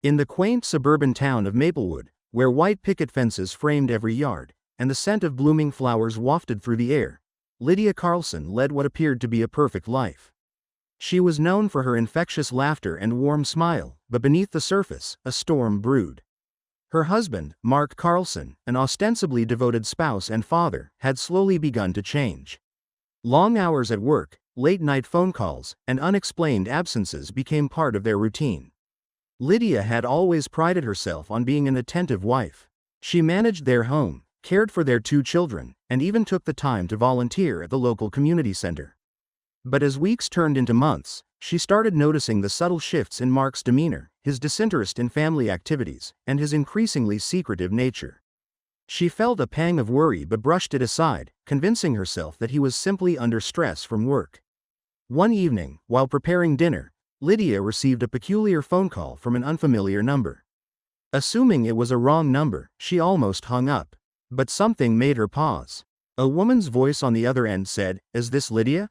In the quaint suburban town of Maplewood, where white picket fences framed every yard, and the scent of blooming flowers wafted through the air, Lydia Carlson led what appeared to be a perfect life. She was known for her infectious laughter and warm smile, but beneath the surface, a storm brewed. Her husband, Mark Carlson, an ostensibly devoted spouse and father, had slowly begun to change. Long hours at work, late-night phone calls, and unexplained absences became part of their routine. Lydia had always prided herself on being an attentive wife. She managed their home, cared for their 2 children, and even took the time to volunteer at the local community center. But as weeks turned into months, she started noticing the subtle shifts in Mark's demeanor, his disinterest in family activities, and his increasingly secretive nature. She felt a pang of worry but brushed it aside, convincing herself that he was simply under stress from work. One evening, while preparing dinner, Lydia received a peculiar phone call from an unfamiliar number. Assuming it was a wrong number, she almost hung up. But something made her pause. A woman's voice on the other end said, "Is this Lydia?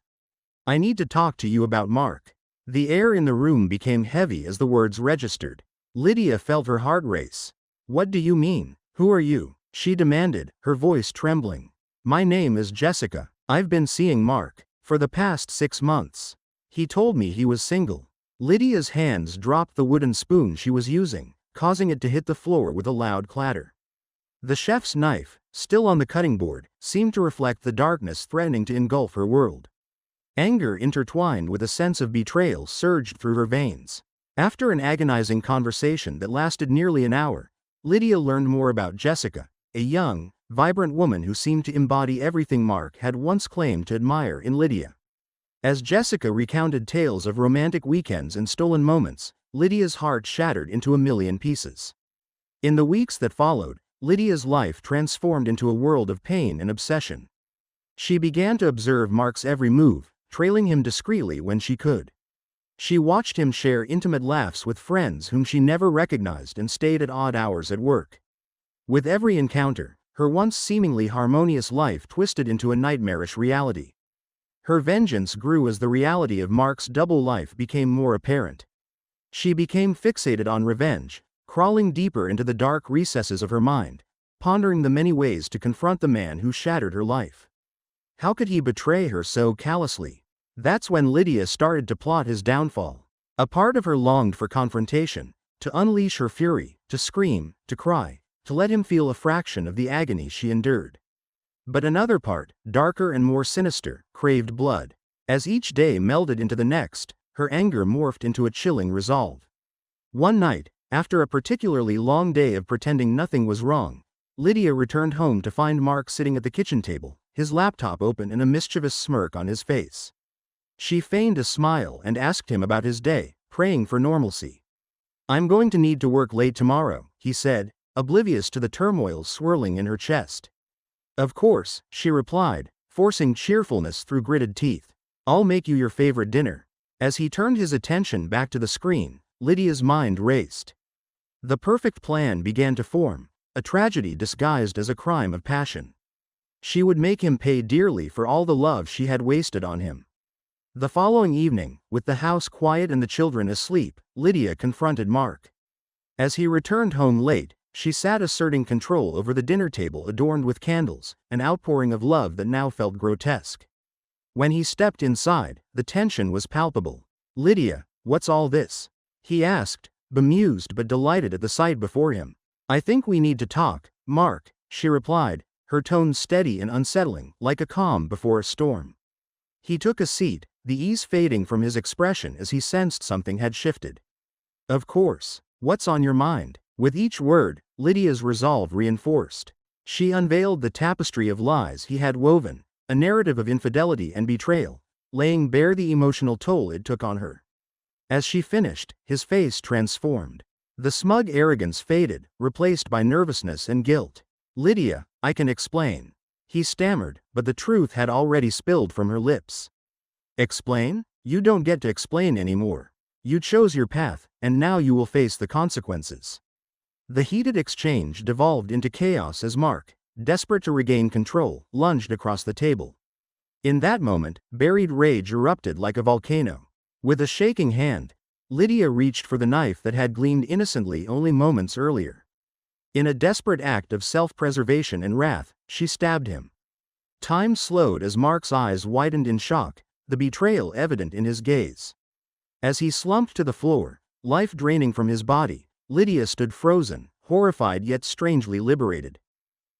I need to talk to you about Mark." The air in the room became heavy as the words registered. Lydia felt her heart race. "What do you mean? Who are you?" she demanded, her voice trembling. "My name is Jessica. I've been seeing Mark for the past 6 months. He told me he was single." Lydia's hands dropped the wooden spoon she was using, causing it to hit the floor with a loud clatter. The chef's knife, still on the cutting board, seemed to reflect the darkness threatening to engulf her world. Anger intertwined with a sense of betrayal surged through her veins. After an agonizing conversation that lasted nearly an hour, Lydia learned more about Jessica, a young, vibrant woman who seemed to embody everything Mark had once claimed to admire in Lydia. As Jessica recounted tales of romantic weekends and stolen moments, Lydia's heart shattered into a million pieces. In the weeks that followed, Lydia's life transformed into a world of pain and obsession. She began to observe Mark's every move, trailing him discreetly when she could. She watched him share intimate laughs with friends whom she never recognized and stayed at odd hours at work. With every encounter, her once seemingly harmonious life twisted into a nightmarish reality. Her vengeance grew as the reality of Mark's double life became more apparent. She became fixated on revenge, crawling deeper into the dark recesses of her mind, pondering the many ways to confront the man who shattered her life. How could he betray her so callously? That's when Lydia started to plot his downfall. A part of her longed for confrontation, to unleash her fury, to scream, to cry, to let him feel a fraction of the agony she endured. But another part, darker and more sinister, craved blood. As each day melded into the next, her anger morphed into a chilling resolve. One night, after a particularly long day of pretending nothing was wrong, Lydia returned home to find Mark sitting at the kitchen table, his laptop open and a mischievous smirk on his face. She feigned a smile and asked him about his day, praying for normalcy. "I'm going to need to work late tomorrow," he said, oblivious to the turmoil swirling in her chest. "Of course," she replied, forcing cheerfulness through gritted teeth. "I'll make you your favorite dinner." As he turned his attention back to the screen, Lydia's mind raced. The perfect plan began to form, a tragedy disguised as a crime of passion. She would make him pay dearly for all the love she had wasted on him. The following evening, with the house quiet and the children asleep, Lydia confronted Mark. As he returned home late, she sat asserting control over the dinner table adorned with candles, an outpouring of love that now felt grotesque. When he stepped inside, the tension was palpable. "Lydia, what's all this?" he asked, bemused but delighted at the sight before him. "I think we need to talk, Mark," she replied, her tone steady and unsettling, like a calm before a storm. He took a seat, the ease fading from his expression as he sensed something had shifted. "Of course. What's on your mind?" With each word, Lydia's resolve reinforced. She unveiled the tapestry of lies he had woven, a narrative of infidelity and betrayal, laying bare the emotional toll it took on her. As she finished, his face transformed. The smug arrogance faded, replaced by nervousness and guilt. "Lydia, I can explain," he stammered, but the truth had already spilled from her lips. "Explain? You don't get to explain anymore. You chose your path, and now you will face the consequences." The heated exchange devolved into chaos as Mark, desperate to regain control, lunged across the table. In that moment, buried rage erupted like a volcano. With a shaking hand, Lydia reached for the knife that had gleamed innocently only moments earlier. In a desperate act of self-preservation and wrath, she stabbed him. Time slowed as Mark's eyes widened in shock, the betrayal evident in his gaze. As he slumped to the floor, life draining from his body, Lydia stood frozen, horrified yet strangely liberated.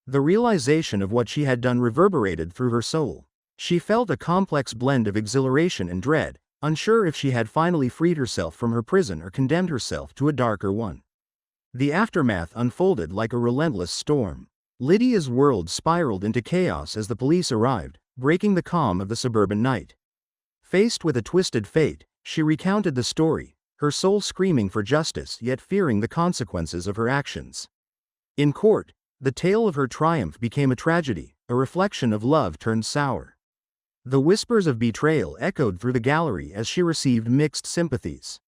The realization of what she had done reverberated through her soul. She felt a complex blend of exhilaration and dread, unsure if she had finally freed herself from her prison or condemned herself to a darker one. The aftermath unfolded like a relentless storm. Lydia's world spiraled into chaos as the police arrived, breaking the calm of the suburban night. Faced with a twisted fate, she recounted the story, her soul screaming for justice yet fearing the consequences of her actions. In court, the tale of her triumph became a tragedy, a reflection of love turned sour. The whispers of betrayal echoed through the gallery as she received mixed sympathies.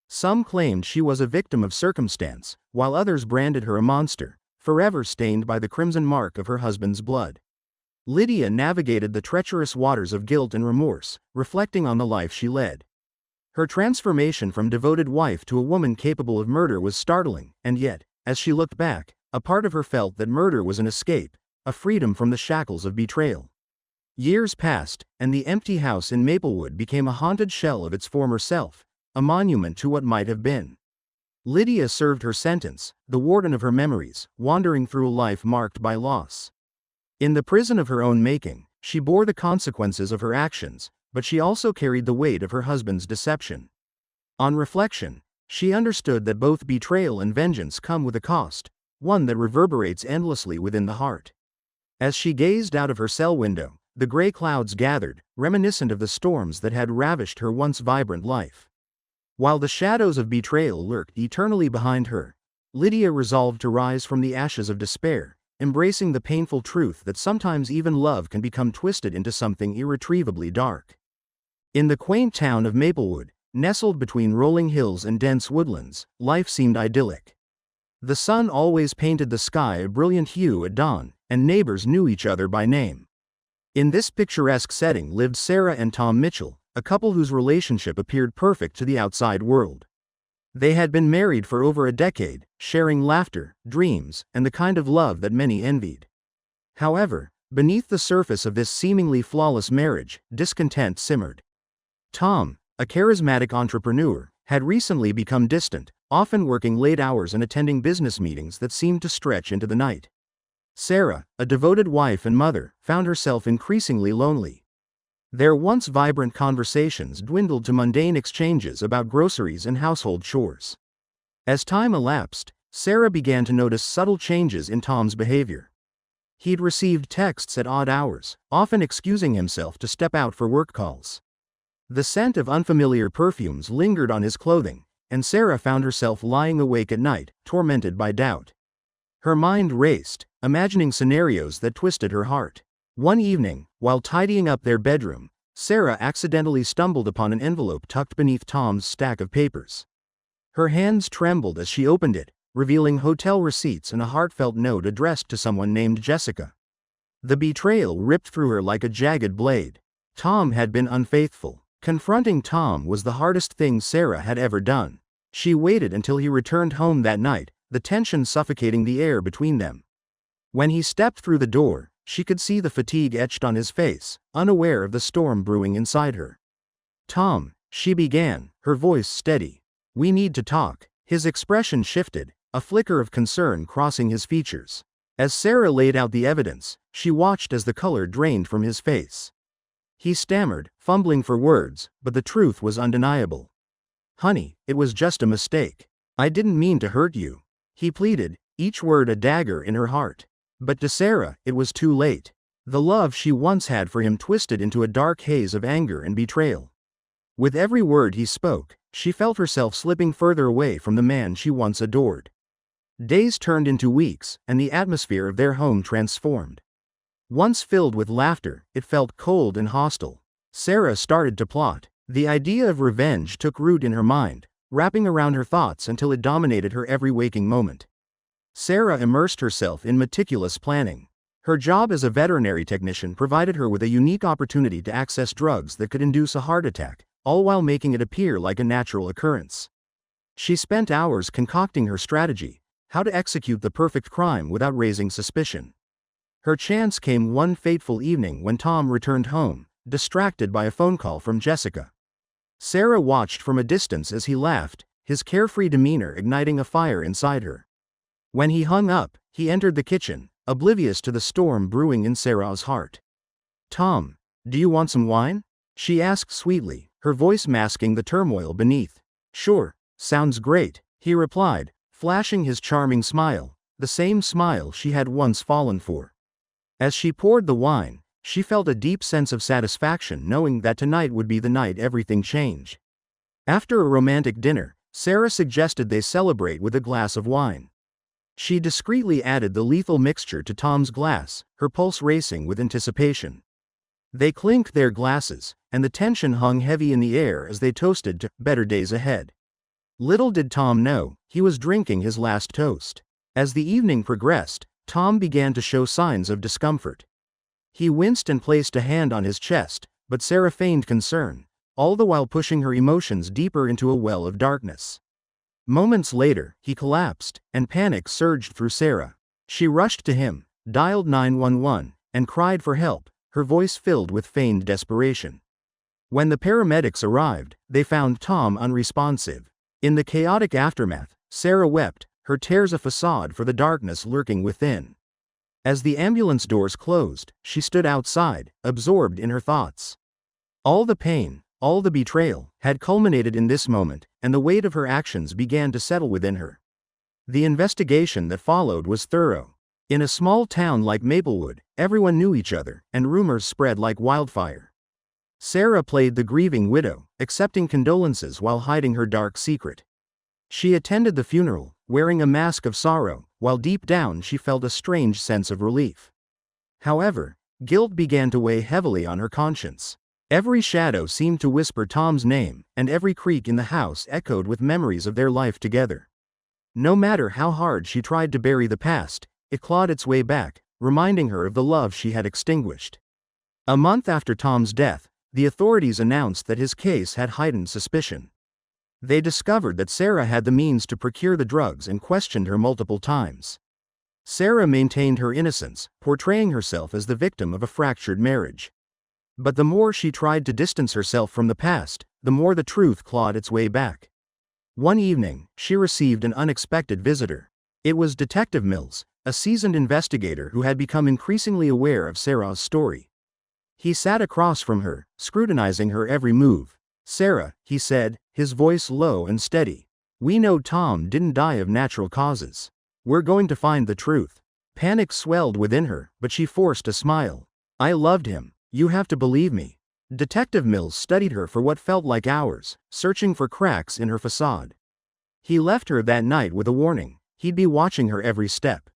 Some claimed she was a victim of circumstance, while others branded her a monster, forever stained by the crimson mark of her husband's blood. Lydia navigated the treacherous waters of guilt and remorse, reflecting on the life she led. Her transformation from devoted wife to a woman capable of murder was startling, and yet, as she looked back, a part of her felt that murder was an escape, a freedom from the shackles of betrayal. Years passed, and the empty house in Maplewood became a haunted shell of its former self, a monument to what might have been. Lydia served her sentence, the warden of her memories, wandering through a life marked by loss. In the prison of her own making, she bore the consequences of her actions, but she also carried the weight of her husband's deception. On reflection, she understood that both betrayal and vengeance come with a cost, one that reverberates endlessly within the heart. As she gazed out of her cell window, the gray clouds gathered, reminiscent of the storms that had ravished her once vibrant life. While the shadows of betrayal lurked eternally behind her, Lydia resolved to rise from the ashes of despair, embracing the painful truth that sometimes even love can become twisted into something irretrievably dark. In the quaint town of Maplewood, nestled between rolling hills and dense woodlands, life seemed idyllic. The sun always painted the sky a brilliant hue at dawn, and neighbors knew each other by name. In this picturesque setting lived Sarah and Tom Mitchell, a couple whose relationship appeared perfect to the outside world. They had been married for over a decade, sharing laughter, dreams, and the kind of love that many envied. However, beneath the surface of this seemingly flawless marriage, discontent simmered. Tom, a charismatic entrepreneur, had recently become distant, often working late hours and attending business meetings that seemed to stretch into the night. Sarah, a devoted wife and mother, found herself increasingly lonely. Their once vibrant conversations dwindled to mundane exchanges about groceries and household chores. As time elapsed, Sarah began to notice subtle changes in Tom's behavior. He'd received texts at odd hours, often excusing himself to step out for work calls. The scent of unfamiliar perfumes lingered on his clothing, and Sarah found herself lying awake at night, tormented by doubt. Her mind raced, imagining scenarios that twisted her heart. One evening, while tidying up their bedroom, Sarah accidentally stumbled upon an envelope tucked beneath Tom's stack of papers. Her hands trembled as she opened it, revealing hotel receipts and a heartfelt note addressed to someone named Jessica. The betrayal ripped through her like a jagged blade. Tom had been unfaithful. Confronting Tom was the hardest thing Sarah had ever done. She waited until he returned home that night, the tension suffocating the air between them. When he stepped through the door, she could see the fatigue etched on his face, unaware of the storm brewing inside her. "Tom," she began, her voice steady. "We need to talk." His expression shifted, a flicker of concern crossing his features. As Sarah laid out the evidence, she watched as the color drained from his face. He stammered, fumbling for words, but the truth was undeniable. "Honey, it was just a mistake. I didn't mean to hurt you," he pleaded, each word a dagger in her heart. But to Sarah, it was too late. The love she once had for him twisted into a dark haze of anger and betrayal. With every word he spoke, she felt herself slipping further away from the man she once adored. Days turned into weeks, and the atmosphere of their home transformed. Once filled with laughter, it felt cold and hostile. Sarah started to plot. The idea of revenge took root in her mind, wrapping around her thoughts until it dominated her every waking moment. Sarah immersed herself in meticulous planning. Her job as a veterinary technician provided her with a unique opportunity to access drugs that could induce a heart attack, all while making it appear like a natural occurrence. She spent hours concocting her strategy, how to execute the perfect crime without raising suspicion. Her chance came one fateful evening when Tom returned home, distracted by a phone call from Jessica. Sarah watched from a distance as he laughed, his carefree demeanor igniting a fire inside her. When he hung up, he entered the kitchen, oblivious to the storm brewing in Sarah's heart. "Tom, do you want some wine?" she asked sweetly, her voice masking the turmoil beneath. "Sure, sounds great," he replied, flashing his charming smile, the same smile she had once fallen for. As she poured the wine, she felt a deep sense of satisfaction knowing that tonight would be the night everything changed. After a romantic dinner, Sarah suggested they celebrate with a glass of wine. She discreetly added the lethal mixture to Tom's glass, her pulse racing with anticipation. They clinked their glasses, and the tension hung heavy in the air as they toasted to better days ahead. Little did Tom know, he was drinking his last toast. As the evening progressed, Tom began to show signs of discomfort. He winced and placed a hand on his chest, but Sarah feigned concern, all the while pushing her emotions deeper into a well of darkness. Moments later, he collapsed, and panic surged through Sarah. She rushed to him, dialed 911, and cried for help, her voice filled with feigned desperation. When the paramedics arrived, they found Tom unresponsive. In the chaotic aftermath, Sarah wept, her tears a facade for the darkness lurking within. As the ambulance doors closed, she stood outside, absorbed in her thoughts. All the pain, all the betrayal, had culminated in this moment, and the weight of her actions began to settle within her. The investigation that followed was thorough. In a small town like Maplewood, everyone knew each other, and rumors spread like wildfire. Sarah played the grieving widow, accepting condolences while hiding her dark secret. She attended the funeral, wearing a mask of sorrow, while deep down she felt a strange sense of relief. However, guilt began to weigh heavily on her conscience. Every shadow seemed to whisper Tom's name, and every creak in the house echoed with memories of their life together. No matter how hard she tried to bury the past, it clawed its way back, reminding her of the love she had extinguished. A month after Tom's death, the authorities announced that his case had heightened suspicion. They discovered that Sarah had the means to procure the drugs and questioned her multiple times. Sarah maintained her innocence, portraying herself as the victim of a fractured marriage. But the more she tried to distance herself from the past, the more the truth clawed its way back. One evening, she received an unexpected visitor. It was Detective Mills, a seasoned investigator who had become increasingly aware of Sarah's story. He sat across from her, scrutinizing her every move. "Sarah," he said, his voice low and steady, "we know Tom didn't die of natural causes. We're going to find the truth." Panic swelled within her, but she forced a smile. "I loved him. You have to believe me." Detective Mills studied her for what felt like hours, searching for cracks in her facade. He left her that night with a warning: he'd be watching her every step.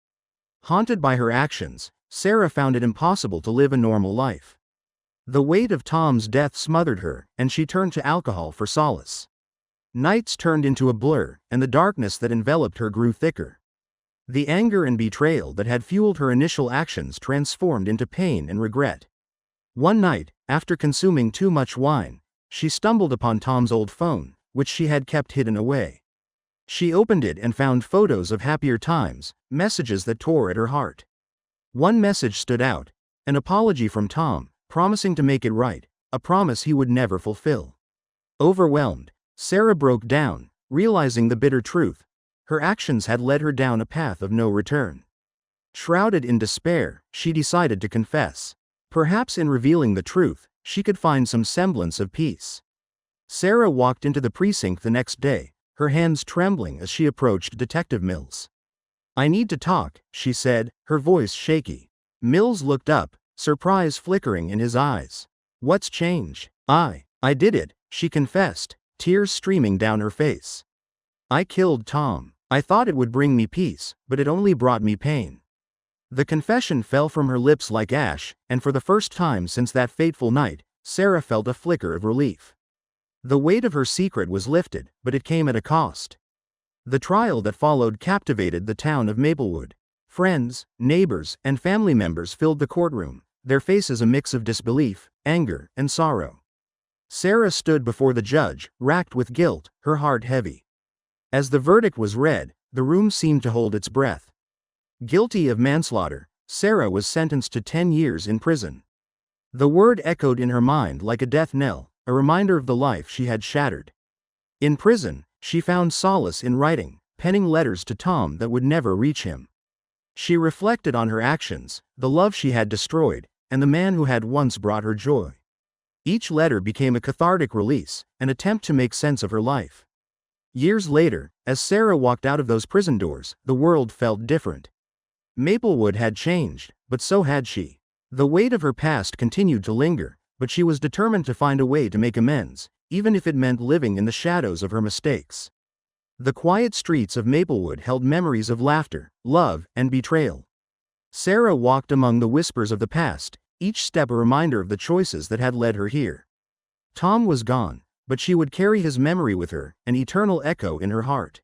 Haunted by her actions, Sarah found it impossible to live a normal life. The weight of Tom's death smothered her, and she turned to alcohol for solace. Nights turned into a blur, and the darkness that enveloped her grew thicker. The anger and betrayal that had fueled her initial actions transformed into pain and regret. One night, after consuming too much wine, she stumbled upon Tom's old phone, which she had kept hidden away. She opened it and found photos of happier times, messages that tore at her heart. One message stood out: an apology from Tom, promising to make it right, a promise he would never fulfill. Overwhelmed, Sarah broke down, realizing the bitter truth: her actions had led her down a path of no return. Shrouded in despair, she decided to confess. Perhaps in revealing the truth, she could find some semblance of peace. Sarah walked into the precinct the next day, her hands trembling as she approached Detective Mills. "I need to talk," she said, her voice shaky. Mills looked up, surprise flickering in his eyes. "What's changed?" I did it," she confessed, tears streaming down her face. "I killed Tom. I thought it would bring me peace, but it only brought me pain." The confession fell from her lips like ash, and for the first time since that fateful night, Sarah felt a flicker of relief. The weight of her secret was lifted, but it came at a cost. The trial that followed captivated the town of Maplewood. Friends, neighbors, and family members filled the courtroom, their faces a mix of disbelief, anger, and sorrow. Sarah stood before the judge, racked with guilt, her heart heavy. As the verdict was read, the room seemed to hold its breath. Guilty of manslaughter, Sarah was sentenced to 10 years in prison. The word echoed in her mind like a death knell, a reminder of the life she had shattered. In prison, she found solace in writing, penning letters to Tom that would never reach him. She reflected on her actions, the love she had destroyed, and the man who had once brought her joy. Each letter became a cathartic release, an attempt to make sense of her life. Years later, as Sarah walked out of those prison doors, the world felt different. Maplewood had changed, but so had she. The weight of her past continued to linger, but she was determined to find a way to make amends, even if it meant living in the shadows of her mistakes. The quiet streets of Maplewood held memories of laughter, love, and betrayal. Sarah walked among the whispers of the past, each step a reminder of the choices that had led her here. Tom was gone, but she would carry his memory with her, an eternal echo in her heart.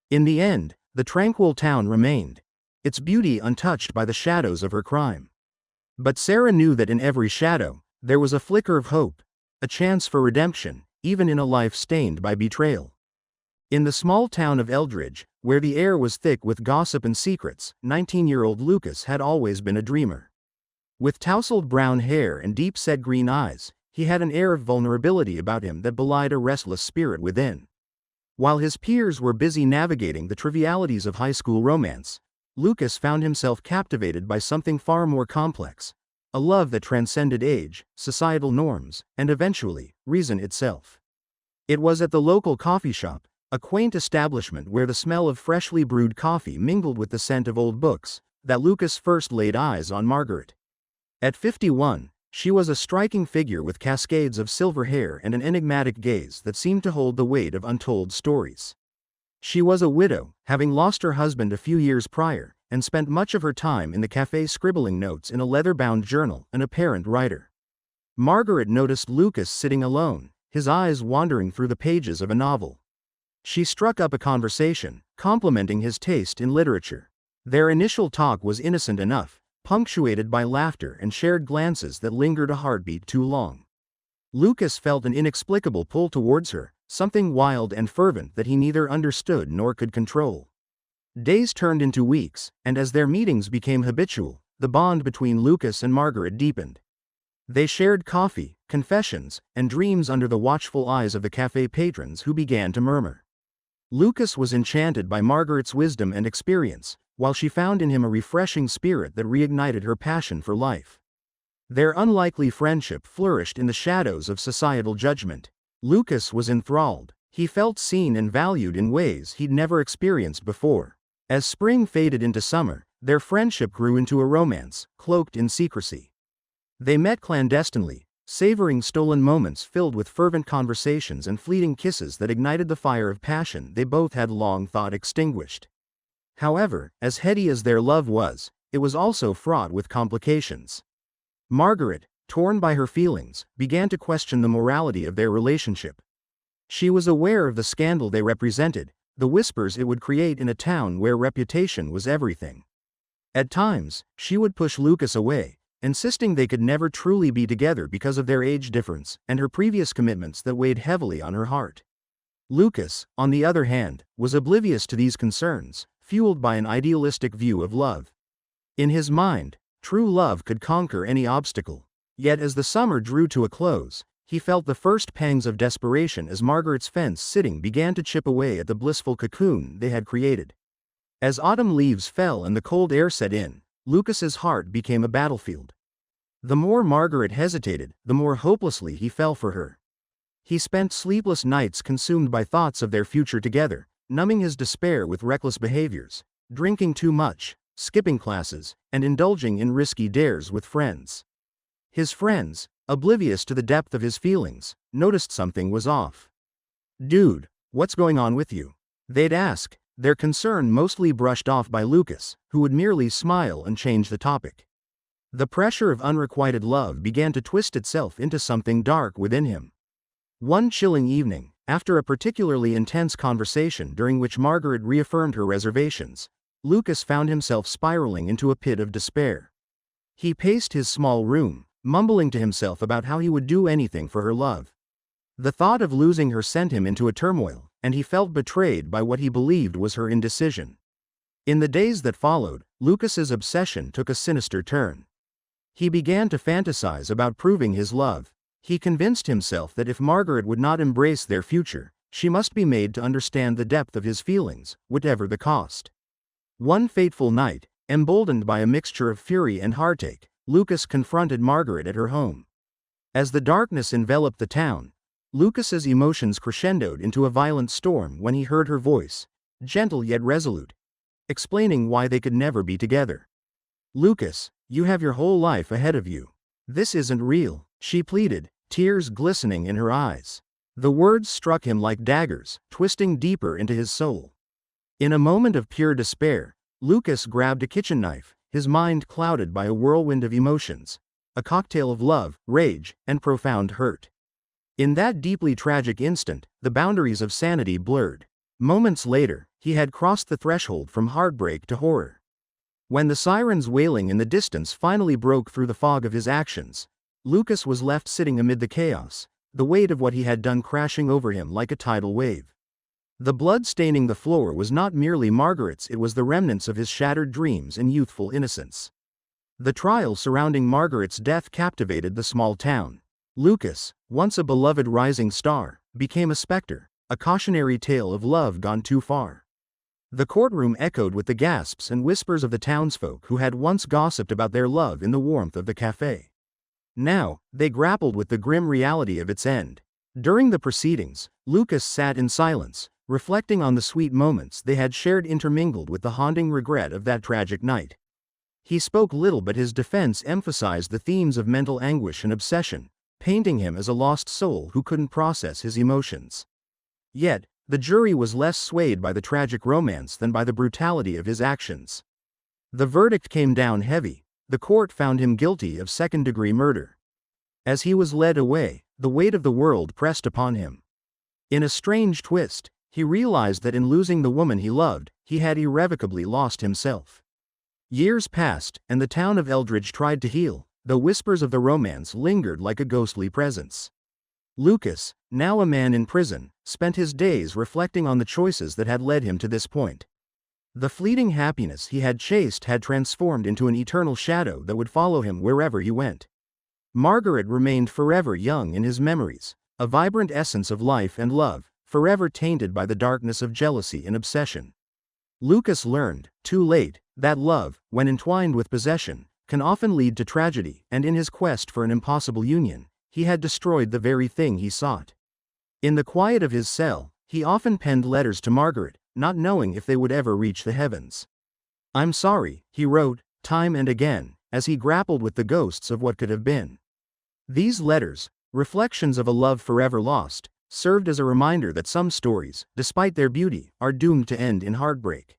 In the end, the tranquil town remained, its beauty untouched by the shadows of her crime. But Sarah knew that in every shadow, there was a flicker of hope, a chance for redemption, even in a life stained by betrayal. In the small town of Eldridge, where the air was thick with gossip and secrets, 19-year-old Lucas had always been a dreamer. With tousled brown hair and deep-set green eyes, he had an air of vulnerability about him that belied a restless spirit within. While his peers were busy navigating the trivialities of high school romance, Lucas found himself captivated by something far more complex, a love that transcended age, societal norms, and eventually, reason itself. It was at the local coffee shop, a quaint establishment where the smell of freshly brewed coffee mingled with the scent of old books, that Lucas first laid eyes on Margaret. At 51, she was a striking figure with cascades of silver hair and an enigmatic gaze that seemed to hold the weight of untold stories. She was a widow, having lost her husband a few years prior, and spent much of her time in the cafe scribbling notes in a leather-bound journal, an apparent writer. Margaret noticed Lucas sitting alone, his eyes wandering through the pages of a novel. She struck up a conversation, complimenting his taste in literature. Their initial talk was innocent enough, punctuated by laughter and shared glances that lingered a heartbeat too long. Lucas felt an inexplicable pull towards her, something wild and fervent that he neither understood nor could control. Days turned into weeks, and as their meetings became habitual, the bond between Lucas and Margaret deepened. They shared coffee, confessions, and dreams under the watchful eyes of the cafe patrons who began to murmur. Lucas was enchanted by Margaret's wisdom and experience, while she found in him a refreshing spirit that reignited her passion for life. Their unlikely friendship flourished in the shadows of societal judgment. Lucas was enthralled. He felt seen and valued in ways he'd never experienced before. As spring faded into summer, their friendship grew into a romance, cloaked in secrecy. They met clandestinely, savoring stolen moments filled with fervent conversations and fleeting kisses that ignited the fire of passion they both had long thought extinguished. However, as heady as their love was, it was also fraught with complications. Margaret, torn by her feelings, began to question the morality of their relationship. She was aware of the scandal they represented, the whispers it would create in a town where reputation was everything. At times, she would push Lucas away, insisting they could never truly be together because of their age difference and her previous commitments that weighed heavily on her heart. Lucas, on the other hand, was oblivious to these concerns, fueled by an idealistic view of love. In his mind, true love could conquer any obstacle. Yet as the summer drew to a close, he felt the first pangs of desperation as Margaret's fence-sitting began to chip away at the blissful cocoon they had created. As autumn leaves fell and the cold air set in, Lucas's heart became a battlefield. The more Margaret hesitated, the more hopelessly he fell for her. He spent sleepless nights consumed by thoughts of their future together, numbing his despair with reckless behaviors, drinking too much, skipping classes, and indulging in risky dares with friends. His friends, oblivious to the depth of his feelings, noticed something was off. "Dude, what's going on with you?" they'd ask, their concern mostly brushed off by Lucas, who would merely smile and change the topic. The pressure of unrequited love began to twist itself into something dark within him. One chilling evening, after a particularly intense conversation during which Margaret reaffirmed her reservations, Lucas found himself spiraling into a pit of despair. He paced his small room, mumbling to himself about how he would do anything for her love. The thought of losing her sent him into a turmoil, and he felt betrayed by what he believed was her indecision. In the days that followed, Lucas's obsession took a sinister turn. He began to fantasize about proving his love. He convinced himself that if Margaret would not embrace their future, she must be made to understand the depth of his feelings, whatever the cost. One fateful night, emboldened by a mixture of fury and heartache, Lucas confronted Margaret at her home. As the darkness enveloped the town, Lucas's emotions crescendoed into a violent storm when he heard her voice, gentle yet resolute, explaining why they could never be together. "Lucas, you have your whole life ahead of you. This isn't real," she pleaded, tears glistening in her eyes. The words struck him like daggers, twisting deeper into his soul. In a moment of pure despair, Lucas grabbed a kitchen knife, his mind clouded by a whirlwind of emotions, a cocktail of love, rage, and profound hurt. In that deeply tragic instant, the boundaries of sanity blurred. Moments later, he had crossed the threshold from heartbreak to horror. When the sirens wailing in the distance finally broke through the fog of his actions, Lucas was left sitting amid the chaos, the weight of what he had done crashing over him like a tidal wave. The blood staining the floor was not merely Margaret's, it was the remnants of his shattered dreams and youthful innocence. The trial surrounding Margaret's death captivated the small town. Lucas, once a beloved rising star, became a specter, a cautionary tale of love gone too far. The courtroom echoed with the gasps and whispers of the townsfolk who had once gossiped about their love in the warmth of the cafe. Now, they grappled with the grim reality of its end. During the proceedings, Lucas sat in silence, reflecting on the sweet moments they had shared intermingled with the haunting regret of that tragic night. He spoke little, but his defense emphasized the themes of mental anguish and obsession, painting him as a lost soul who couldn't process his emotions. Yet, the jury was less swayed by the tragic romance than by the brutality of his actions. The verdict came down heavy. The court found him guilty of second-degree murder. As he was led away, the weight of the world pressed upon him. In a strange twist, he realized that in losing the woman he loved, he had irrevocably lost himself. Years passed, and the town of Eldridge tried to heal, though whispers of the romance lingered like a ghostly presence. Lucas, now a man in prison, spent his days reflecting on the choices that had led him to this point. The fleeting happiness he had chased had transformed into an eternal shadow that would follow him wherever he went. Margaret remained forever young in his memories, a vibrant essence of life and love, forever tainted by the darkness of jealousy and obsession. Lucas learned, too late, that love, when entwined with possession, can often lead to tragedy, and in his quest for an impossible union, he had destroyed the very thing he sought. In the quiet of his cell, he often penned letters to Margaret, not knowing if they would ever reach the heavens. "I'm sorry," he wrote, time and again, as he grappled with the ghosts of what could have been. These letters, reflections of a love forever lost, served as a reminder that some stories, despite their beauty, are doomed to end in heartbreak.